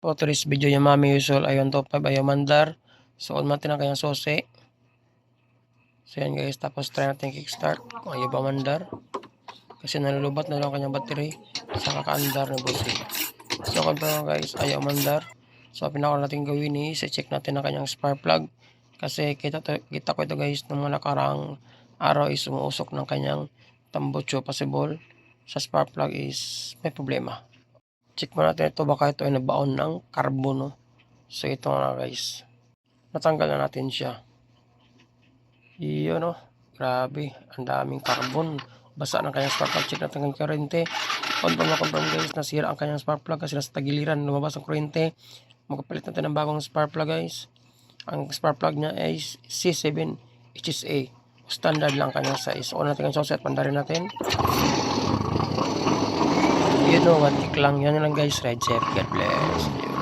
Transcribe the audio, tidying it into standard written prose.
For today's video Yamami usual ay 125 ayaw mandar. So on natin ang kanyang susi. So yan guys, tapos try natin kickstart kung ayaw ba mandar. Kasi nalulubat na lang ang kanyang battery sa kakaandar na busi. So confirm guys, ayaw mandar. So pinaka natin gawin is i-check natin ang kanyang spark plug. Kasi kita ko ito guys nung mga nakarang araw is umuusok ng kanyang tambucho. Possible sa spark plug is may problema. Check mo natin ito, baka ito ay nabaon ng carbono. So ito nga guys, natanggal na natin siya. Iyon o, grabe, ang daming carbon. Basa ng kanyang spark plug. Check natin ang kurente. Confirm na confirm guys, nasira ang kanyang spark plug kasi nasa tagiliran, lumabas ang kurente. Magpapalit natin ng bagong spark plug guys. Ang spark plug niya ay C7 HSA. Standard lang kanyang size. So natin ang soset, pandarin natin. Yun o, 1 tick lang. Yan lang guys, ride safe. God bless.